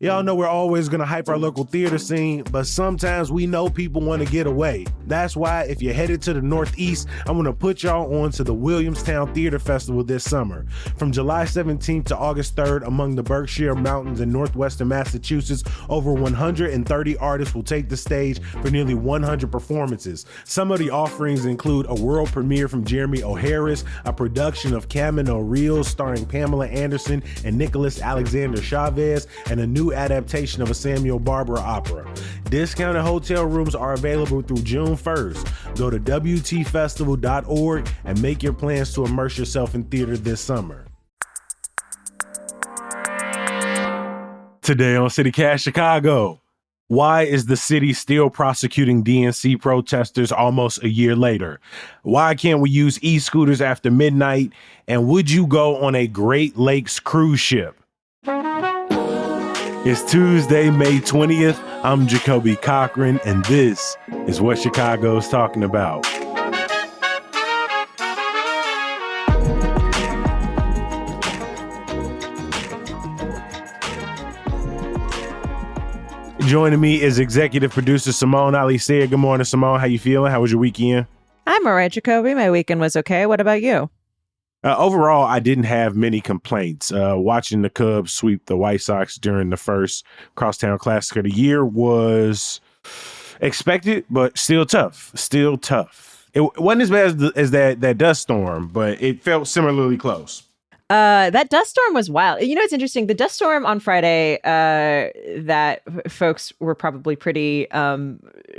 Y'all know we're always gonna hype our local theater scene, but sometimes we know people want to get away. That's why if you're headed to the Northeast, I'm gonna put y'all on to the Williamstown Theater Festival this summer. From July 17th to August 3rd, among the Berkshire Mountains in northwestern Massachusetts, over 130 artists will take the stage for nearly 100 performances. Some of the offerings include a world premiere from Jeremy O'Harris, a production of Camino Reels starring Pamela Anderson and Nicholas Alexander Chavez, and a new adaptation of a Samuel Barber opera. Discounted hotel rooms are available through June 1st. Go to WTFestival.org and make your plans to immerse yourself in theater this summer. Today on CityCast Chicago, why is the city still prosecuting DNC protesters almost a year later? Why can't we use e-scooters after midnight? And would you go on a Great Lakes cruise ship? It's Tuesday, May 20th. I'm Jacoby Cochran, and this is what Chicago's talking about. Joining me is executive producer Simone Alicea. Good morning, Simone. How you feeling? How was your weekend? I'm all right, Jacoby. My weekend was okay. What about you? Overall, I didn't have many complaints. Watching the Cubs sweep the White Sox during the first Crosstown Classic of the year was expected, but still tough. It wasn't as bad as that dust storm, but it felt similarly close. That dust storm was wild. You know, it's interesting. The dust storm on Friday that folks were probably pretty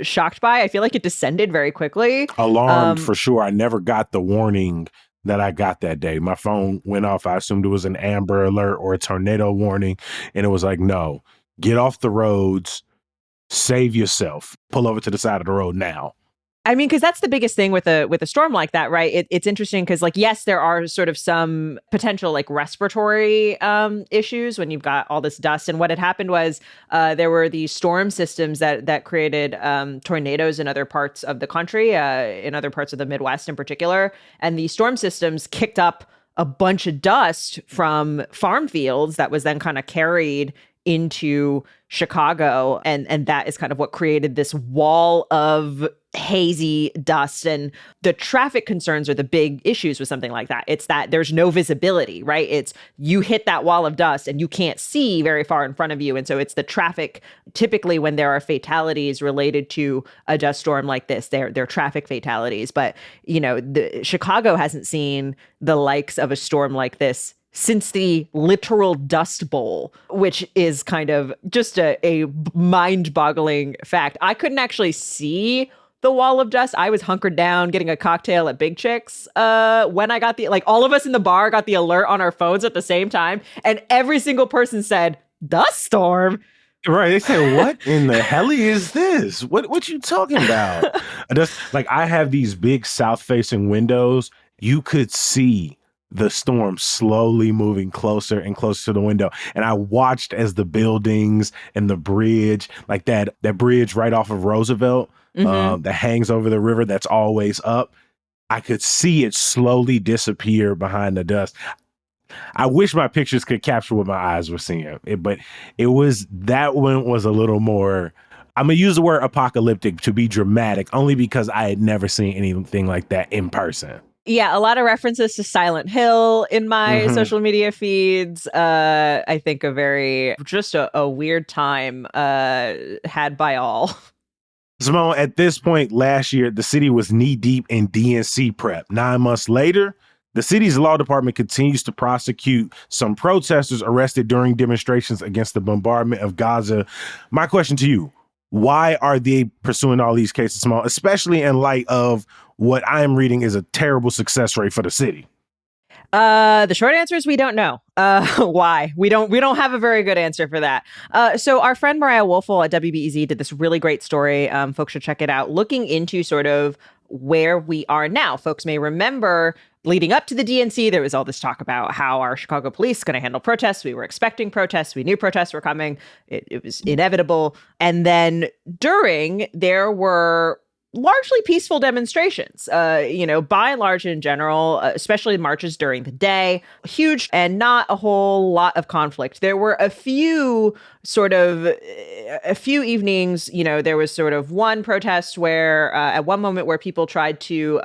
shocked by, I feel like it descended very quickly. Alarmed for sure. I never got the warning that I got that day. My phone went off. I assumed it was an Amber Alert or a tornado warning. And it was like, no, get off the roads, save yourself, pull over to the side of the road now. I mean, because that's the biggest thing with a storm like that, right? It's interesting because, like, yes, there are sort of some potential like respiratory issues when you've got all this dust. And what had happened was there were these storm systems that created tornadoes in other parts of the country, in other parts of the Midwest in particular. And these storm systems kicked up a bunch of dust from farm fields that was then kind of carried into Chicago. And that is kind of what created this wall of hazy dust. And the traffic concerns are the big issues with something like that. It's that there's no visibility, right? It's you hit that wall of dust and you can't see very far in front of you. And so it's the traffic. Typically, when there are fatalities related to a dust storm like this, they're traffic fatalities. But, you know, Chicago hasn't seen the likes of a storm like this since the literal Dust Bowl, which is kind of just a mind-boggling fact. I couldn't actually see the wall of dust. I was hunkered down getting a cocktail at Big Chicks when I got all of us in the bar got the alert on our phones at the same time, and every single person said, "Dust storm?" Right. They said, what in the hell is this? What you talking about? I have these big south-facing windows. You could see the storm slowly moving closer and closer to the window. And I watched as the buildings and the bridge, like that bridge right off of Roosevelt, that hangs over the river that's always up. I could see it slowly disappear behind the dust. I wish my pictures could capture what my eyes were seeing. But that one was a little more, I'm going to use the word apocalyptic to be dramatic, only because I had never seen anything like that in person. Yeah, a lot of references to Silent Hill in my social media feeds. I think a weird time had by all. Simone, at this point last year, the city was knee-deep in DNC prep. 9 months later, the city's law department continues to prosecute some protesters arrested during demonstrations against the bombardment of Gaza. My question to you, why are they pursuing all these cases, Simone, especially in light of what I am reading is a terrible success rate for the city? The short answer is we don't know. Why? We don't have a very good answer for that. So our friend Mariah Woelfel at WBEZ did this really great story. Folks should check it out, looking into sort of where we are now. Folks may remember leading up to the DNC, there was all this talk about how our Chicago police going to handle protests. We were expecting protests. We knew protests were coming. It was inevitable. And then during, there were largely peaceful demonstrations, by and large in general, especially marches during the day, huge and not a whole lot of conflict. There were a few evenings, there was sort of one protest where at one moment where people tried to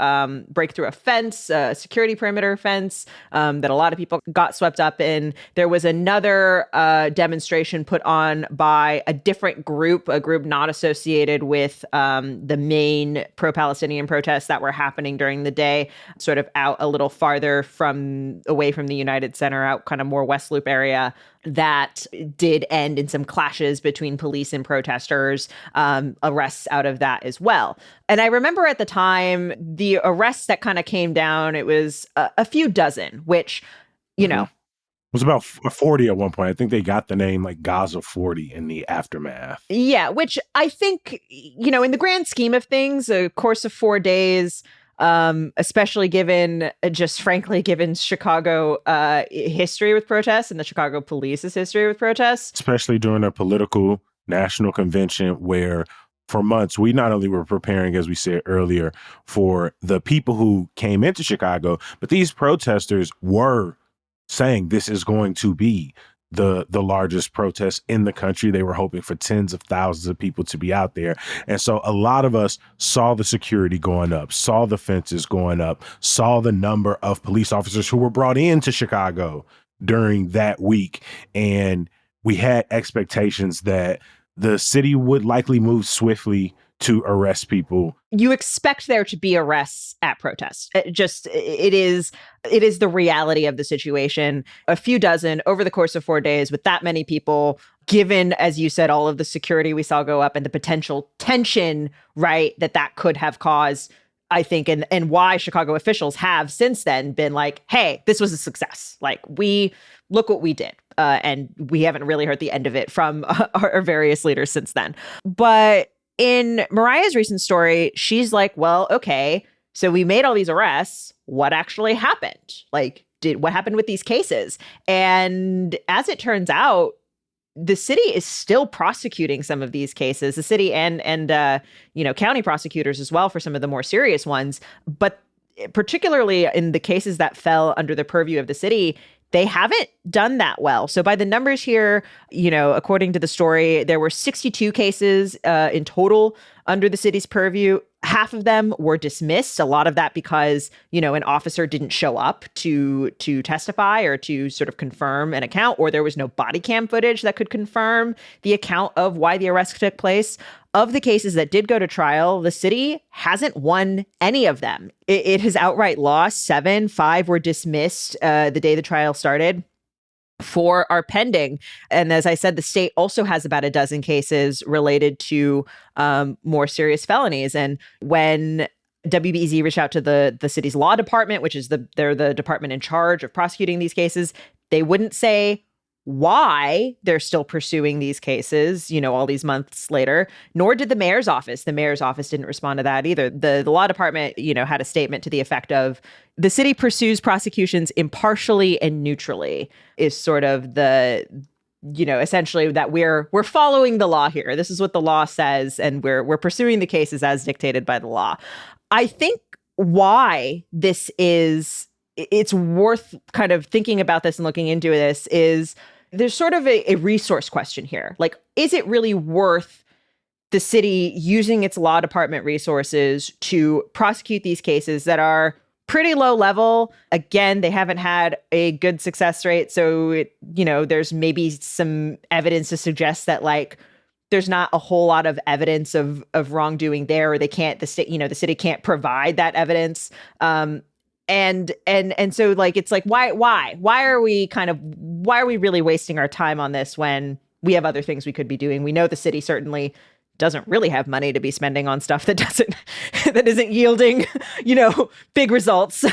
break through a fence, a security perimeter fence that a lot of people got swept up in. There was another demonstration put on by a different group, a group not associated with the main pro-Palestinian protests that were happening during the day, sort of out a little farther away from the United Center, out kind of more West Loop area, that did end in some clashes between police and protesters, arrests out of that as well. And I remember at the time, the arrests that kind of came down, it was a few dozen, which, It was about 40 at one point. I think they got the name like Gaza 40 in the aftermath. Yeah, which I think, in the grand scheme of things, a course of 4 days, especially given Chicago history with protests and the Chicago police's history with protests. Especially during a political national convention where for months, we not only were preparing, as we said earlier, for the people who came into Chicago, but these protesters were saying this is going to be the largest protest in the country. They were hoping for tens of thousands of people to be out there. And so a lot of us saw the security going up, saw the fences going up, saw the number of police officers who were brought into Chicago during that week. And we had expectations that the city would likely move swiftly to arrest people. You expect there to be arrests at protests. It is the reality of the situation. A few dozen over the course of 4 days with that many people, given, as you said, all of the security we saw go up and the potential tension, right, that could have caused, I think, and why Chicago officials have since then been like, hey, this was a success. Like, look what we did. And we haven't really heard the end of it from our various leaders since then. But in Mariah's recent story, she's like, well, okay, so we made all these arrests. What actually happened? Like, what happened with these cases? And as it turns out, the city is still prosecuting some of these cases, the city and county prosecutors as well for some of the more serious ones. But particularly in the cases that fell under the purview of the city, they haven't done that well. So by the numbers here, according to the story, there were 62 cases in total under the city's purview. Half of them were dismissed. A lot of that because, an officer didn't show up to testify or to sort of confirm an account, or there was no body cam footage that could confirm the account of why the arrest took place. Of the cases that did go to trial, the city hasn't won any of them. It has outright lost 7. 5 were dismissed the day the trial started. 4 are pending. And as I said, the state also has about a dozen cases related to more serious felonies. And when WBEZ reached out to the city's law department, which is they're the department in charge of prosecuting these cases, they wouldn't say why they're still pursuing these cases, all these months later, nor did the mayor's office. The mayor's office didn't respond to that either. The law department, had a statement to the effect of, the city pursues prosecutions impartially and neutrally, is sort of the, essentially that we're following the law here. This is what the law says, and we're pursuing the cases as dictated by the law. I think why this is, it's worth kind of thinking about this and looking into this, is there's sort of a resource question here. Like, is it really worth the city using its law department resources to prosecute these cases that are pretty low level? Again, they haven't had a good success rate. So, there's maybe some evidence to suggest that, like, there's not a whole lot of evidence of wrongdoing there, or the city can't provide that evidence. And so, like, it's like, why are we really wasting our time on this when we have other things we could be doing? We know the city certainly doesn't really have money to be spending on stuff that isn't yielding, big results.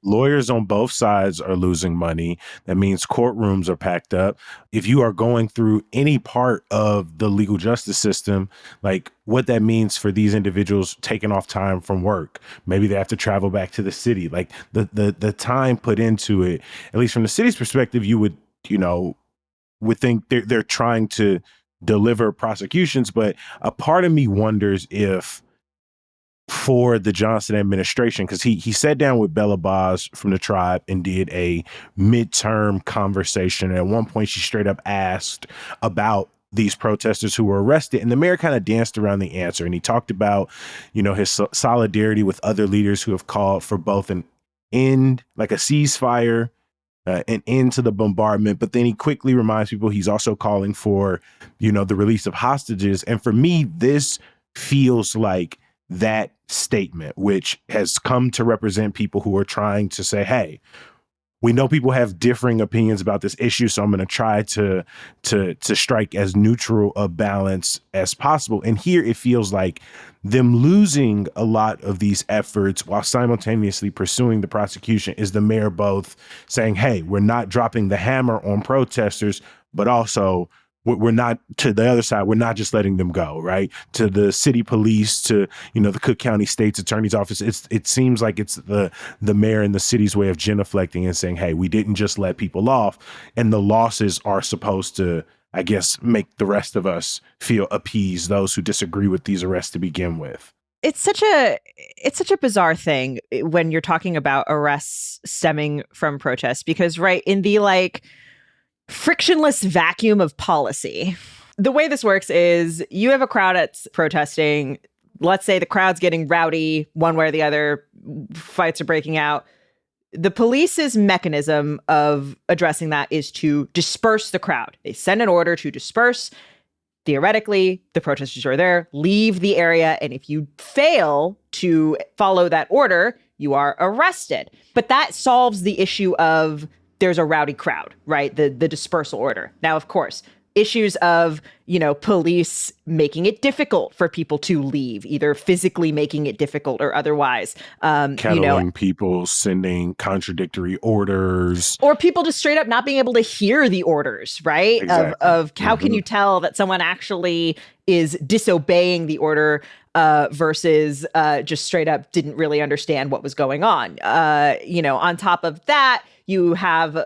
Lawyers on both sides are losing money. That means courtrooms are packed up. If you are going through any part of the legal justice system, like what that means for these individuals taking off time from work, maybe they have to travel back to the city, like the time put into it, at least from the city's perspective, you would think they're trying to deliver prosecutions. But a part of me wonders if for the Johnson administration, because he sat down with Bella Boz from the tribe and did a midterm conversation. And at one point, she straight up asked about these protesters who were arrested, and the mayor kind of danced around the answer. And he talked about, his solidarity with other leaders who have called for both an end, like a ceasefire, an end to the bombardment. But then he quickly reminds people he's also calling for, the release of hostages. And for me, this feels like that statement, which has come to represent people who are trying to say, hey, we know people have differing opinions about this issue, so I'm going to try to strike as neutral a balance as possible. And here it feels like them losing a lot of these efforts while simultaneously pursuing the prosecution is the mayor both saying, hey, we're not dropping the hammer on protesters, but also we're not, to the other side, we're not just letting them go, right? To the city police, to, the Cook County State's Attorney's Office. It seems like it's the mayor and the city's way of genuflecting and saying, hey, we didn't just let people off. And the losses are supposed to, I guess, make the rest of us feel appeased, those who disagree with these arrests to begin with. It's such a bizarre thing when you're talking about arrests stemming from protests, because, right, in the frictionless vacuum of policy, the way this works is you have a crowd that's protesting. Let's say the crowd's getting rowdy one way or the other, fights are breaking out. The police's mechanism of addressing that is to disperse the crowd. They send an order to disperse. Theoretically, the protesters are there, leave the area, and if you fail to follow that order, you are arrested. But that solves the issue of there's a rowdy crowd, right? The dispersal order. Now, of course, issues of, police making it difficult for people to leave, either physically making it difficult or otherwise. Kettling people, sending contradictory orders. Or people just straight up not being able to hear the orders, right? Exactly. Of how can you tell that someone actually is disobeying the order versus just straight up didn't really understand what was going on. On top of that, you have,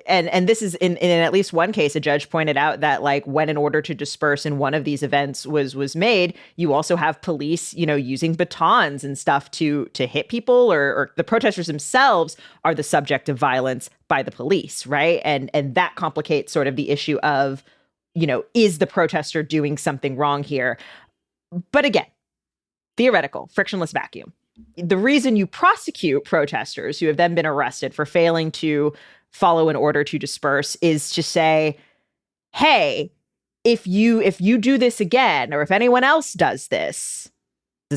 and this is in at least one case, a judge pointed out that when an order to disperse in one of these events was made, you also have police, using batons and stuff to hit people, or the protesters themselves are the subject of violence by the police, right? And that complicates sort of the issue of, is the protester doing something wrong here? But again, theoretical, frictionless vacuum. The reason you prosecute protesters who have then been arrested for failing to follow an order to disperse is to say, hey, if you do this again, or if anyone else does this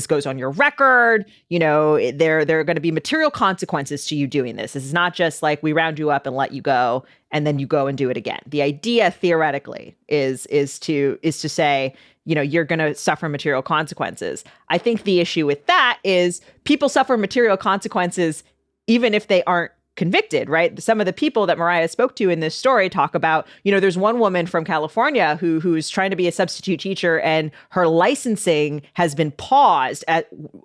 goes on your record, there are going to be material consequences to you doing this. This is not just we round you up and let you go and then you go and do it again. The idea theoretically is to say, you're going to suffer material consequences. I think the issue with that is people suffer material consequences even if they aren't convicted, right? Some of the people that Mariah spoke to in this story talk about, there's one woman from California who's trying to be a substitute teacher, and her licensing has been paused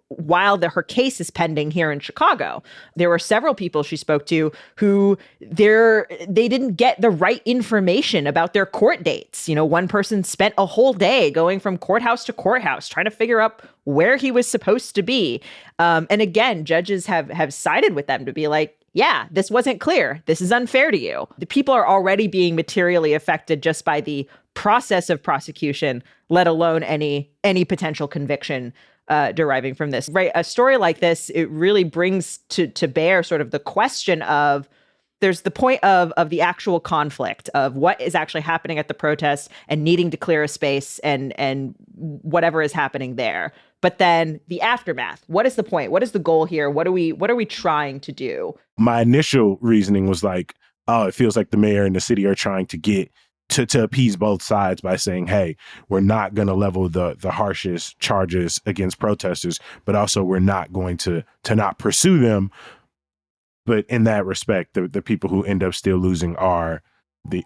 while her case is pending here in Chicago. There were several people she spoke to who they didn't get the right information about their court dates. One person spent a whole day going from courthouse to courthouse trying to figure out where he was supposed to be. And again, judges have sided with them to be like, yeah, this wasn't clear. This is unfair to you. The people are already being materially affected just by the process of prosecution, let alone any potential conviction deriving from this. Right? A story like this, it really brings to bear sort of the question of, there's the point of the actual conflict of what is actually happening at the protest and needing to clear a space and whatever is happening there. But then the aftermath, what is the point? What is the goal here? What are we trying to do? My initial reasoning was it feels like the mayor and the city are trying to get to appease both sides by saying, hey, we're not going to level the harshest charges against protesters, but also we're not going to not pursue them. But in that respect, the people who end up still losing are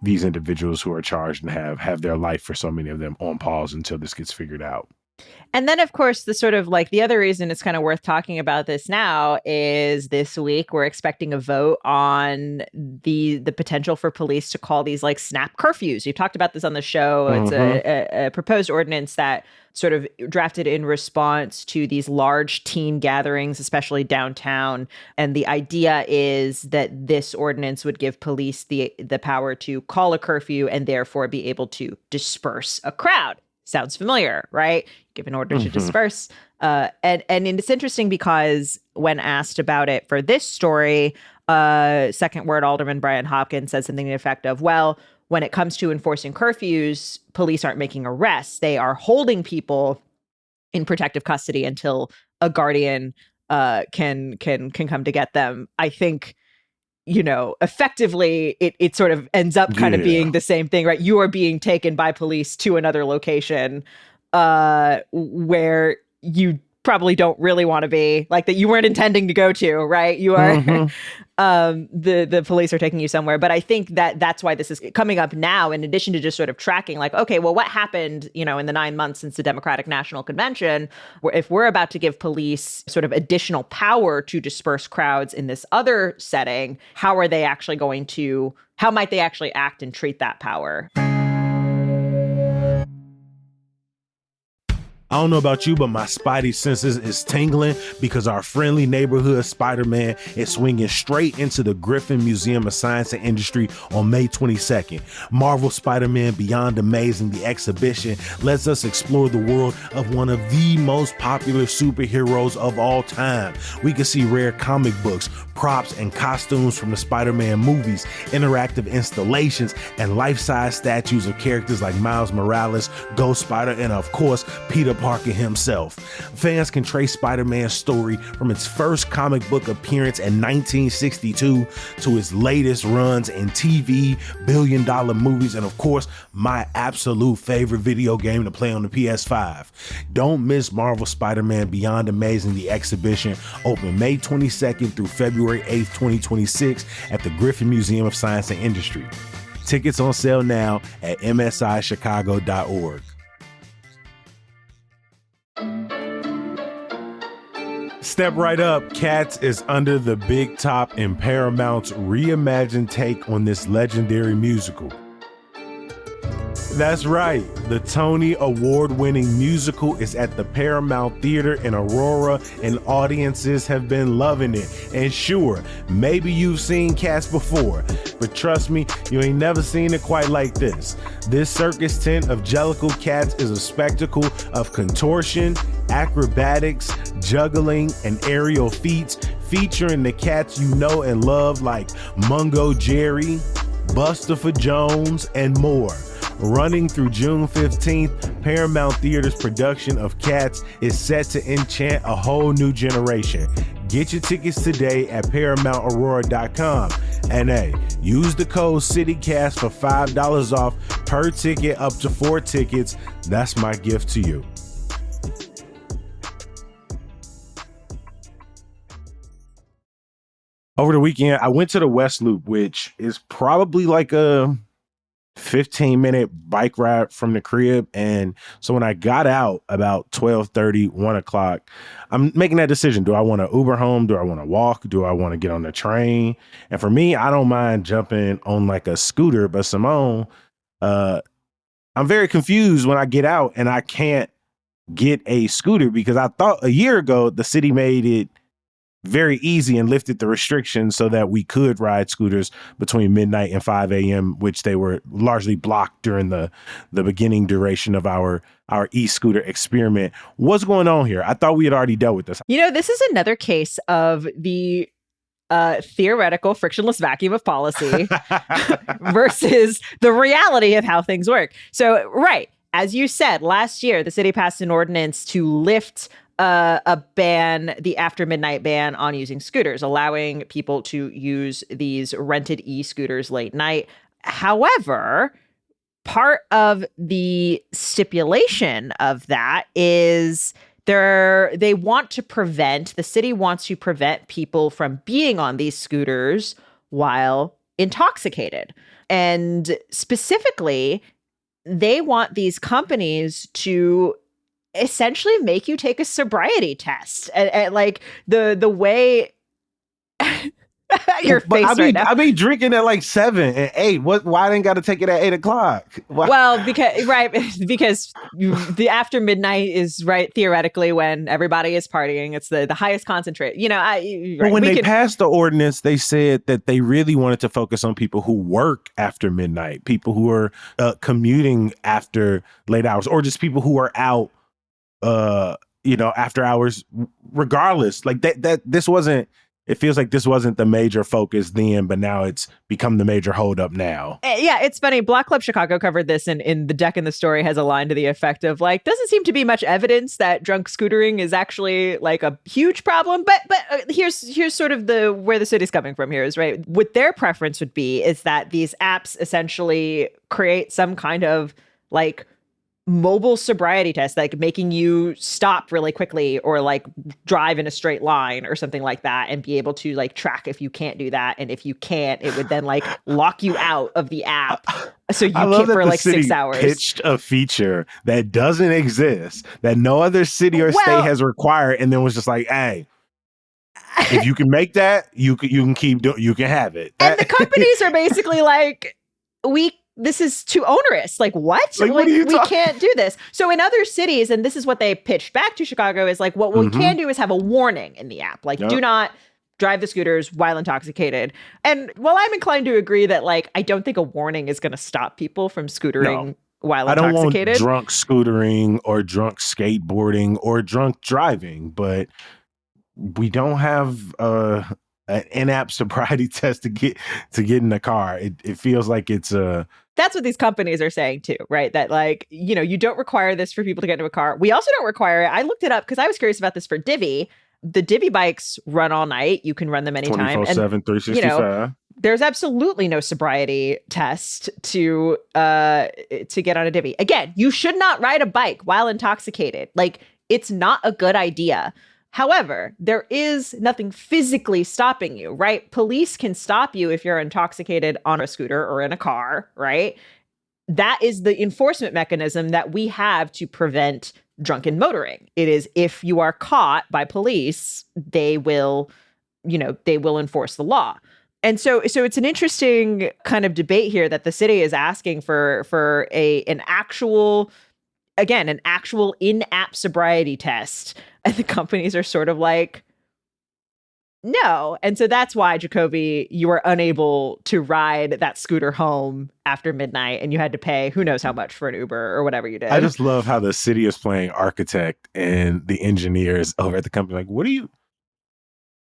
these individuals who are charged and have their life, for so many of them, on pause until this gets figured out. And then, of course, the sort of like the other reason it's kind of worth talking about this now is this week we're expecting a vote on the potential for police to call these like snap curfews. You've talked about this on the show. It's a proposed ordinance that sort of drafted in response to these large teen gatherings, especially downtown. And the idea is that this ordinance would give police the power to call a curfew and therefore be able to disperse a crowd. Sounds familiar, right? Give an order to disperse. And it's interesting because when asked about it for this story, Second Ward Alderman Brian Hopkins said something to the effect of, well, when it comes to enforcing curfews, police aren't making arrests. They are holding people in protective custody until a guardian can come to get them. I think, effectively, it sort of ends up kind of being the same thing, right? You are being taken by police to another location where you probably don't really want to be, like that you weren't intending to go to, right? You are, the police are taking you somewhere. But I think that's why this is coming up now, in addition to just sort of tracking like, okay, well, what happened, in the 9 months since the Democratic National Convention, if we're about to give police sort of additional power to disperse crowds in this other setting, how might they actually act and treat that power? I don't know about you, but my spidey senses is tingling because our friendly neighborhood Spider-Man is swinging straight into the Griffin Museum of Science and Industry on May 22nd. Marvel Spider-Man Beyond Amazing, the exhibition, lets us explore the world of one of the most popular superheroes of all time. We can see rare comic books, props, and costumes from the Spider-Man movies, interactive installations, and life-size statues of characters like Miles Morales, Ghost Spider, and of course, Peter Parker himself. Fans can trace Spider-Man's story from its first comic book appearance in 1962 to his latest runs in TV, billion-dollar movies, and of course, my absolute favorite video game to play on the PS5. Don't miss Marvel Spider-Man Beyond Amazing, the exhibition, open May 22nd through February 8th, 2026 at the Griffin Museum of Science and Industry. Tickets on sale now at msichicago.org. Step right up. Cats is under the big top in Paramount's reimagined take on this legendary musical. That's right. The Tony Award-winning musical is at the Paramount Theater in Aurora, and audiences have been loving it. And sure, maybe you've seen Cats before, but trust me, you ain't never seen it quite like this. This circus tent of Jellicle Cats is a spectacle of contortion, acrobatics, juggling, and aerial feats, featuring the cats you know and love like Mungo Jerry, Bustopher Jones, and more. Running through June 15th, Paramount Theater's production of Cats is set to enchant a whole new generation. Get your tickets today at ParamountAurora.com. And hey, use the code CityCast for $5 off per ticket, up to 4 tickets. That's my gift to you. Over the weekend, I went to the West Loop, which is probably like a 15-minute bike ride from the crib. And so when I got out about 12:30, 1 o'clock, I'm making that decision. Do I want to Uber home? Do I want to walk? Do I want to get on the train? And for me, I don't mind jumping on like a scooter, but Simone, I'm very confused when I get out and I can't get a scooter, because I thought a year ago the city made it very easy and lifted the restrictions so that we could ride scooters between midnight and 5 a.m., which they were largely blocked during the beginning duration of our e-scooter experiment. What's going on here? I thought we had already dealt with this. This is another case of the theoretical frictionless vacuum of policy versus the reality of how things work. So, right, as you said, last year, the city passed an ordinance to lift a ban, the after midnight ban on using scooters, allowing people to use these rented e-scooters late night. However, part of the stipulation of that is the city wants to prevent people from being on these scooters while intoxicated. And specifically, they want these companies to essentially make you take a sobriety test. And like the way your But face right now. I be drinking at like 7 and 8. Why I didn't got to take it at 8 o'clock? Why? Well, because the after midnight is right theoretically when everybody is partying. It's the highest concentrate. You know, But when they passed the ordinance, they said that they really wanted to focus on people who work after midnight, people who are commuting after late hours, or just people who are out, after hours, regardless. Like that this wasn't. It feels like this wasn't the major focus then, but now it's become the major holdup now. Yeah, it's funny. Block Club Chicago covered this, and in the deck in the story has a line to the effect of like, doesn't seem to be much evidence that drunk scootering is actually like a huge problem. But here's sort of where the city's coming from here is right. What their preference would be is that these apps essentially create some kind of like mobile sobriety test, like making you stop really quickly or like drive in a straight line or something like that, and be able to like track if you can't do that, and if you can't, it would then like lock you out of the app, so you can't for like 6 hours. Pitched a feature that doesn't exist, that no other city or state has required, and then was just like, hey, if you can make that, you can keep doing, you can have it. And the companies are basically like, this is too onerous. Like, what? Like we can't do this. So in other cities, and this is what they pitched back to Chicago, is like, what we can do is have a warning in the app. Like, do not drive the scooters while intoxicated. And while I'm inclined to agree that, like, I don't think a warning is going to stop people from scootering while intoxicated. I don't want drunk scootering or drunk skateboarding or drunk driving, but we don't have an in-app sobriety test to get in the car. It feels like it's that's what these companies are saying too, right? That like, you don't require this for people to get into a car. We also don't require it. I looked it up because I was curious about this for Divvy. The Divvy bikes run all night. You can run them anytime. 24/7, 365. There's absolutely no sobriety test to get on a Divvy. Again, you should not ride a bike while intoxicated. Like, it's not a good idea. However, there is nothing physically stopping you, right? Police can stop you if you're intoxicated on a scooter or in a car, right? That is the enforcement mechanism that we have to prevent drunken motoring. It is, if you are caught by police, they will enforce the law. And so it's an interesting kind of debate here that the city is asking for an actual in-app sobriety test. And the companies are sort of like, no. And so that's why, Jacoby, you were unable to ride that scooter home after midnight, and you had to pay who knows how much for an Uber or whatever you did. I just love how the city is playing architect and the engineers over at the company. Like, what are you?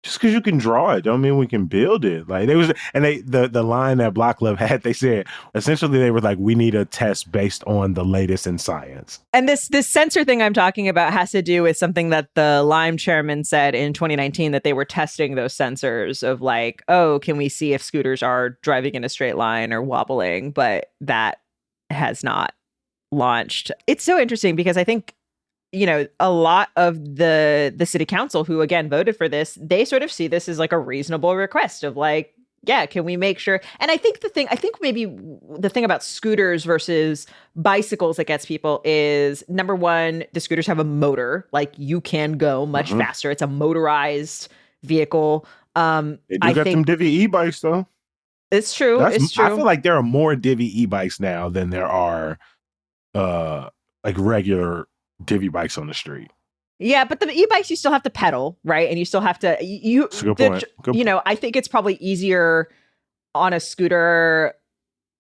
Just because you can draw it don't mean we can build it. Like the line that Block Club had, they said essentially they were like, we need a test based on the latest in science. And this sensor thing I'm talking about has to do with something that the Lime chairman said in 2019, that they were testing those sensors of like, oh, can we see if scooters are driving in a straight line or wobbling? But that has not launched. It's so interesting because I think, a lot of the city council who, again, voted for this, they sort of see this as like a reasonable request of like, yeah, can we make sure? And I think maybe the thing about scooters versus bicycles that gets people is, number one, the scooters have a motor, like you can go much faster. It's a motorized vehicle. They do got them Divvy e-bikes though. It's true. It's true. I feel like there are more Divvy e-bikes now than there are like regular Divvy bikes on the street. Yeah, but the e-bikes, you still have to pedal, right? And you still have to, That's a good point. I think it's probably easier on a scooter,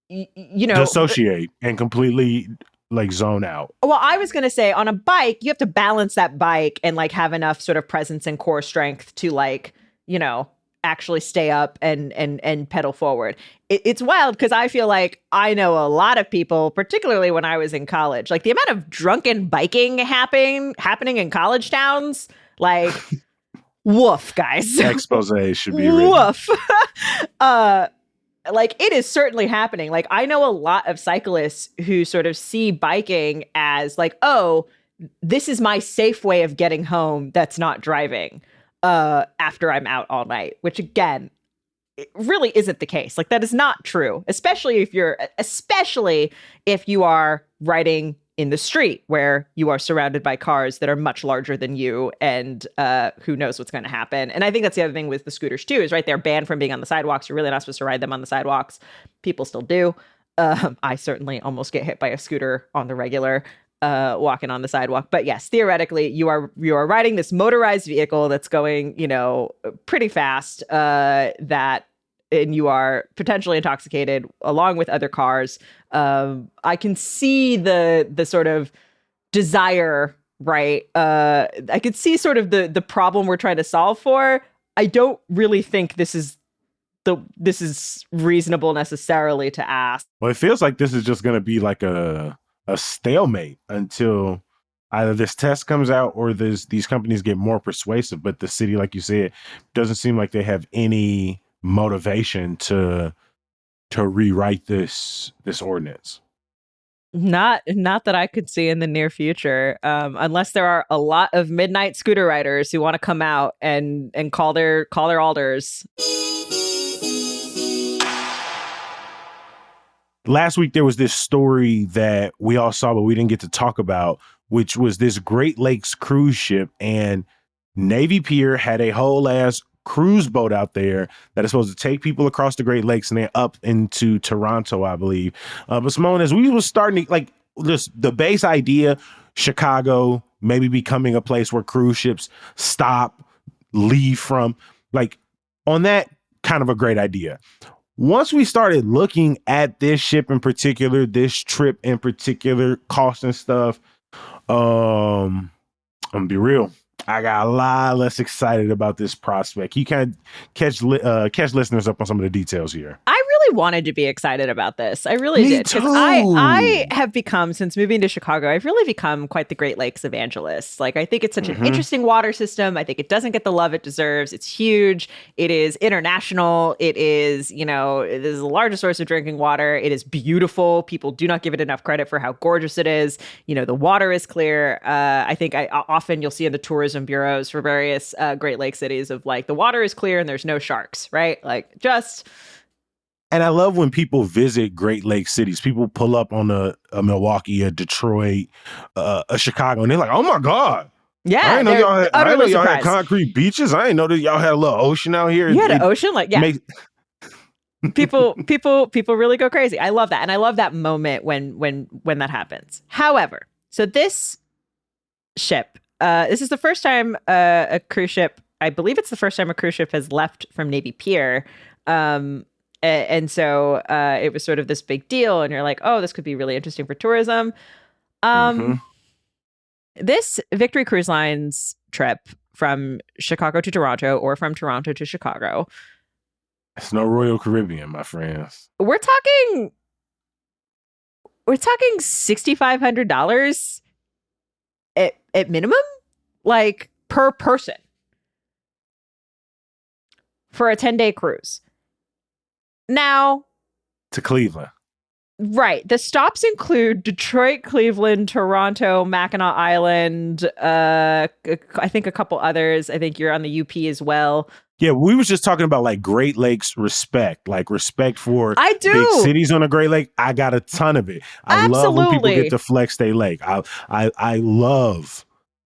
dissociate and completely like zone out. Well, I was going to say on a bike, you have to balance that bike and like have enough sort of presence and core strength to like, actually stay up and pedal forward. It's wild because I feel like I know a lot of people, particularly when I was in college, like the amount of drunken biking happening in college towns, like woof, guys. Expose should be written. Woof. Like it is certainly happening. Like I know a lot of cyclists who sort of see biking as like, oh, this is my safe way of getting home that's not driving after I'm out all night, which again, it really isn't the case. Like that is not true, especially if you are riding in the street where you are surrounded by cars that are much larger than you, and who knows what's going to happen. And I think that's the other thing with the scooters too, is right, they're banned from being on the sidewalks. You're really not supposed to ride them on the sidewalks. People still do. I certainly almost get hit by a scooter on the regular walking on the sidewalk. But yes, theoretically, you are riding this motorized vehicle that's going, pretty fast, and you are potentially intoxicated along with other cars. I can see the sort of desire, right? I could see sort of the problem we're trying to solve for. I don't really think this is reasonable necessarily to ask. Well, it feels like this is just going to be like a stalemate until either this test comes out or these companies get more persuasive. But the city, like you said, doesn't seem like they have any motivation to rewrite this ordinance. Not that I could see in the near future, unless there are a lot of midnight scooter riders who want to come out and call their alders. Last week, there was this story that we all saw, but we didn't get to talk about, which was this Great Lakes cruise ship. And Navy Pier had a whole ass cruise boat out there that is supposed to take people across the Great Lakes and then up into Toronto, I believe. But Simone, as we were starting to, like, just the base idea, Chicago maybe becoming a place where cruise ships stop, leave from, like, on that kind of a great idea. Once we started looking at this ship in particular, this trip in particular, cost and stuff, I'm gonna be real, I got a lot less excited about this prospect. You can catch listeners up on some of the details here. I really wanted to be excited about this. I really did. Too. I have become, since moving to Chicago, I've really become quite the Great Lakes evangelist. Like, I think it's such an interesting water system. I think it doesn't get the love it deserves. It's huge. It is international. It is, it is the largest source of drinking water. It is beautiful. People do not give it enough credit for how gorgeous it is. The water is clear. I think often you'll see in the tourism bureaus for various Great Lake cities of like, the water is clear and there's no sharks, right? Like, just... And I love when people visit Great Lake cities. People pull up on a Milwaukee, a Detroit, a Chicago, and they're like, "Oh my God! Yeah, I didn't know y'all had concrete beaches. I didn't know that y'all had a little ocean out here." You had an ocean, like, yeah. people really go crazy. I love that, and I love that moment when that happens. However, so this ship, this is the first time a cruise ship. I believe it's the first time a cruise ship has left from Navy Pier. And so it was sort of this big deal, and you're like, oh, this could be really interesting for tourism. This Victory Cruise Lines trip from Chicago to Toronto or from Toronto to Chicago. It's no Royal Caribbean, my friends. We're talking $6,500 at minimum, like, per person for a 10-day cruise. Now, to Cleveland. Right. The stops include Detroit, Cleveland, Toronto, Mackinac Island, I think a couple others. I think you're on the UP as well. Yeah, we was just talking about like Great Lakes respect, like respect for big cities on a Great Lake. I got a ton of it. I love when people get to flex their lake. I love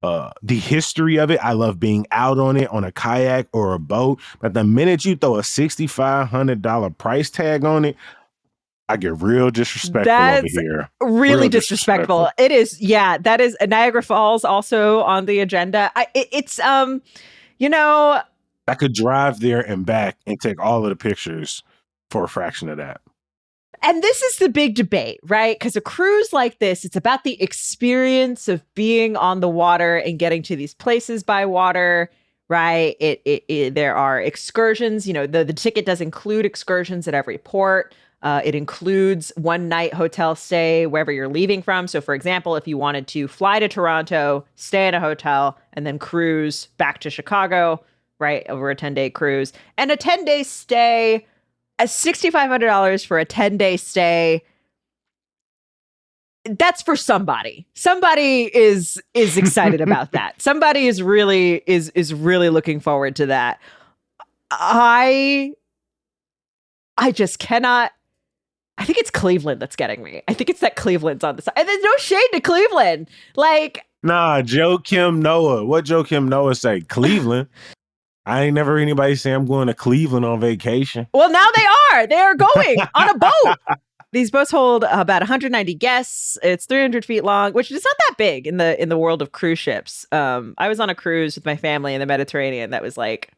the history of it. I love being out on it on a kayak or a boat. But the minute you throw a $6,500 price tag on it, I get real disrespectful over here. Really disrespectful. It is. Yeah, that is. Niagara Falls also on the agenda. It's I could drive there and back and take all of the pictures for a fraction of that. And this is the big debate, right? Because a cruise like this, it's about the experience of being on the water and getting to these places by water, right? There are excursions. The ticket does include excursions at every port. It includes one night hotel stay wherever you're leaving from. So, for example, if you wanted to fly to Toronto, stay in a hotel, and then cruise back to Chicago, right, over a 10-day cruise, and a 10-day stay. $6,500 for a 10-day stay. That's for somebody. Somebody is excited about that. Somebody is really looking forward to that. I just cannot I think it's Cleveland that's getting me. I think it's that Cleveland's on the side. And there's no shade to Cleveland. Like, Nah, Joe Kim Noah. What Joe Kim Noah say? Cleveland. I ain't never heard anybody say I'm going to Cleveland on vacation. well, now they are. They are going on a boat. These boats hold about 190 guests. It's 300 feet long, which is not that big in the world of cruise ships. I was on a cruise with my family in the Mediterranean that was like,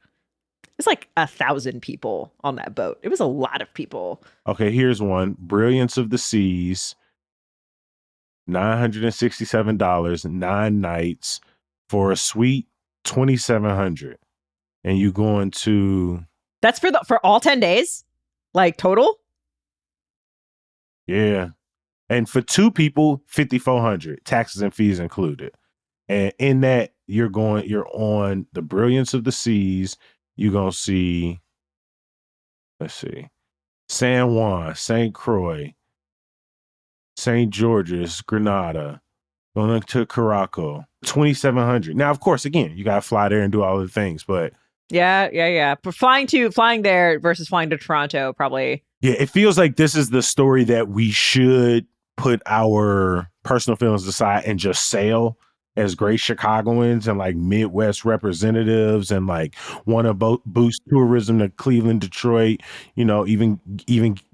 it's like 1,000 people on that boat. It was a lot of people. Okay, here's one. Brilliance of the Seas. $967, 9 nights for a suite, $2,700. And you going to That's for all 10 days? Like total? yeah. And for 2 people, $5,400, taxes and fees included. And in that, you're on the Brilliance of the Seas. You're gonna see, let's see, San Juan, St. Croix, St. George's, Grenada, going to Caraco, $2,700. Now, of course, again, you gotta fly there and do all the things, but Yeah. But flying there versus flying to Toronto, probably. yeah, it feels like this is the story that we should put our personal feelings aside and just sail as great Chicagoans and like Midwest representatives and like want to boost tourism to Cleveland, Detroit, even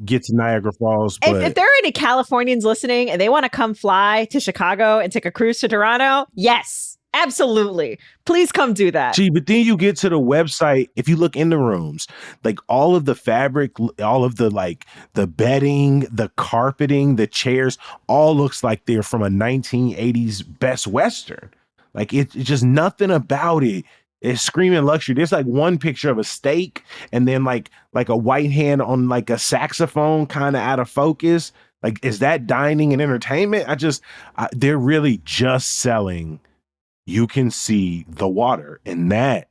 get to Niagara Falls. But If there are any Californians listening and they want to come fly to Chicago and take a cruise to Toronto, yes, absolutely. Please come do that. gee, but then you get to the website. If you look in the rooms, like all of the fabric, all of the like the bedding, the carpeting, the chairs, all looks like they're from a 1980s Best Western. Like it's just nothing about it is screaming luxury. There's like one picture of a steak and then like a white hand on like a saxophone kind of out of focus. Like, is that dining and entertainment? They're really just selling. You can see the water, and that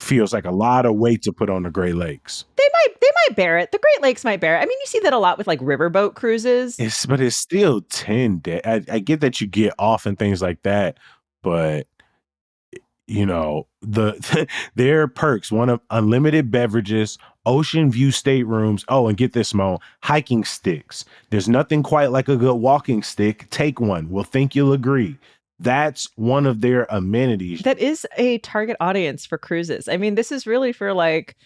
feels like a lot of weight to put on the Great Lakes. They might bear it. The Great Lakes might bear it. I mean, you see that a lot with like riverboat cruises. But it's still 10 days. I get that you get off and things like that, but there are perks. One of unlimited beverages, ocean view staterooms. Oh, and get this, Mo, hiking sticks. There's nothing quite like a good walking stick. Take one. We'll think you'll agree. That's one of their amenities. That is a target audience for cruises. I mean, this is really for like,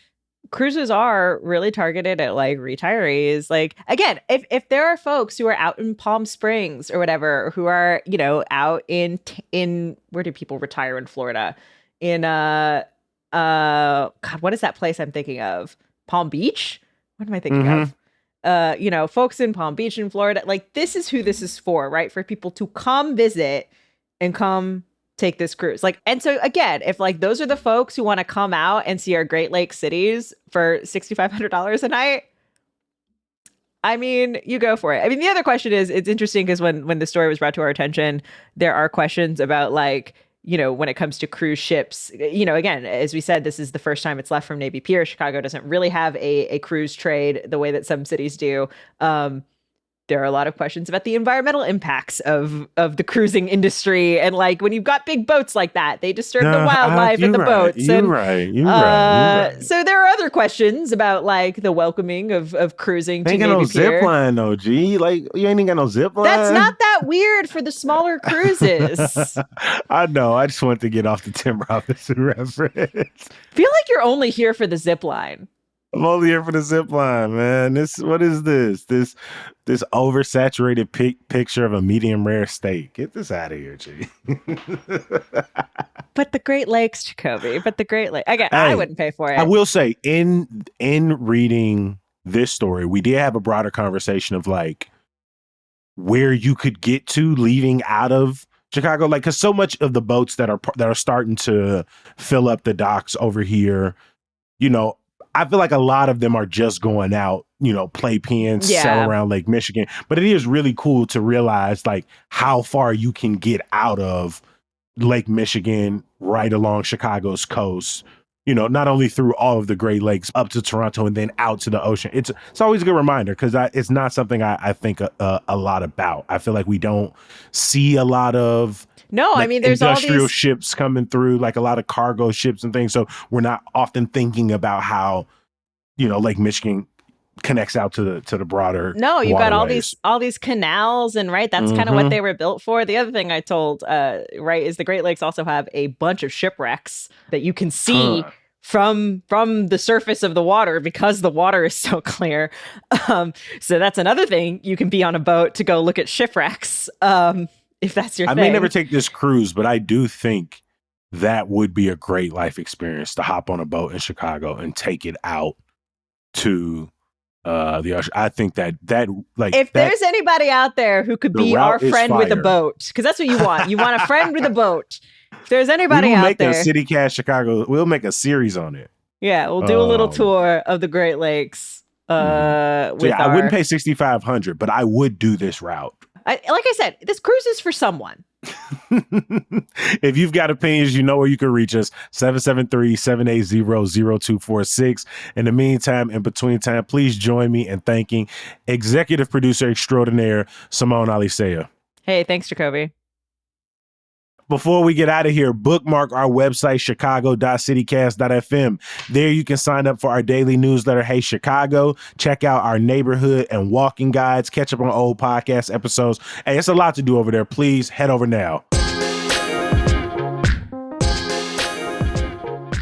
cruises are really targeted at like retirees. Like, again, if there are folks who are out in Palm Springs or whatever, who are, out in where do people retire in Florida? In God, what is that place I'm thinking of? Palm Beach? What am I thinking of? Folks in Palm Beach in Florida, like this is who this is for, right? For people to come visit and come take this cruise. Like, and so again, if like those are the folks who want to come out and see our Great Lakes cities for $6,500 a night, I mean, you go for it. I mean, the other question is, it's interesting because when the story was brought to our attention, there are questions about like, when it comes to cruise ships, again, as we said, this is the first time it's left from Navy Pier. Chicago doesn't really have a cruise trade the way that some cities do. There are a lot of questions about the environmental impacts of the cruising industry. And like when you've got big boats like that, they disturb the wildlife in the boats. You're right. So there are other questions about like the welcoming of cruising to Ain't Navy got no Pier. zip line though, G. Like you ain't even got no zip line. That's not that weird for the smaller cruises. I know. I just want to get off the Tim Robinson reference. Feel like you're only here for the zip line. I'm only here for the zip line, man. What is this? This oversaturated picture of a medium rare steak. Get this out of here, G. But the Great Lakes, Jacoby. But the Great Lakes. Again, I wouldn't pay for it. I will say, in reading this story, we did have a broader conversation of like where you could get to leaving out of Chicago, like because so much of the boats that are starting to fill up the docks over here, I feel like a lot of them are just going out, play pins, sell around Lake Michigan. But it is really cool to realize like how far you can get out of Lake Michigan right along Chicago's coast, not only through all of the Great Lakes up to Toronto and then out to the ocean. It's always a good reminder because it's not something I think a lot about. I feel like we don't see a lot of I mean, there's industrial all these ships coming through, like a lot of cargo ships and things. So we're not often thinking about how, Lake Michigan connects out to the broader. No, you've got waterways. all these canals, and right, that's kind of what they were built for. The other thing I told, right, is the Great Lakes also have a bunch of shipwrecks that you can see from the surface of the water because the water is so clear. So that's another thing. You can be on a boat to go look at shipwrecks if that's your thing. I may never take this cruise, but I do think that would be a great life experience to hop on a boat in Chicago and take it out to the ocean. I think that like if there's anybody out there who could be our friend with a boat, because that's what you want. You want a friend with a boat. If there's anybody out there, a CityCast Chicago. We'll make a series on it. Yeah, we'll do a little tour of the Great Lakes. I wouldn't pay $6,500, but I would do this route. Like I said, this cruise is for someone. If you've got opinions, you know where you can reach us, 773-780-0246. In the meantime, in between time, please join me in thanking executive producer extraordinaire Simone Alicea. Hey, thanks, Jacoby. Before we get out of here, bookmark our website, chicago.citycast.fm. There you can sign up for our daily newsletter, Hey Chicago. Check out our neighborhood and walking guides. Catch up on old podcast episodes. Hey, it's a lot to do over there. Please head over now.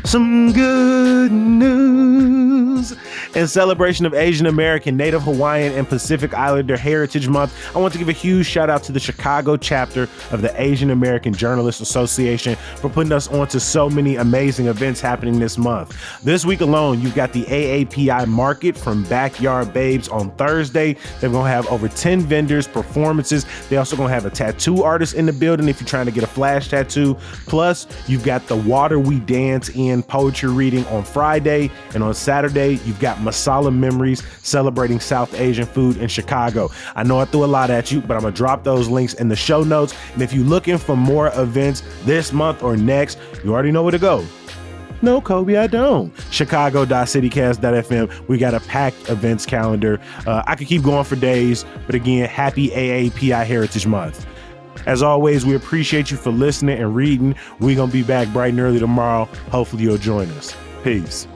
Some good news. In celebration of Asian American, Native Hawaiian, and Pacific Islander Heritage Month, I want to give a huge shout out to the Chicago chapter of the Asian American Journalists Association for putting us onto so many amazing events happening this month. This week alone, you've got the AAPI Market from Backyard Babes on Thursday. They're going to have over 10 vendors, performances. They're also going to have a tattoo artist in the building if you're trying to get a flash tattoo. Plus, you've got the Water We Dance In poetry reading on Friday. And on Saturday, you've got Masala Memories celebrating South Asian food in Chicago. I know I threw a lot at you, but I'm going to drop those links in the show notes. And if you're looking for more events this month or next, you already know where to go. No, Kobe, I don't. Chicago.citycast.fm. We got a packed events calendar. I could keep going for days, but again, happy AAPI Heritage Month. As always, we appreciate you for listening and reading. We're going to be back bright and early tomorrow. Hopefully you'll join us. Peace.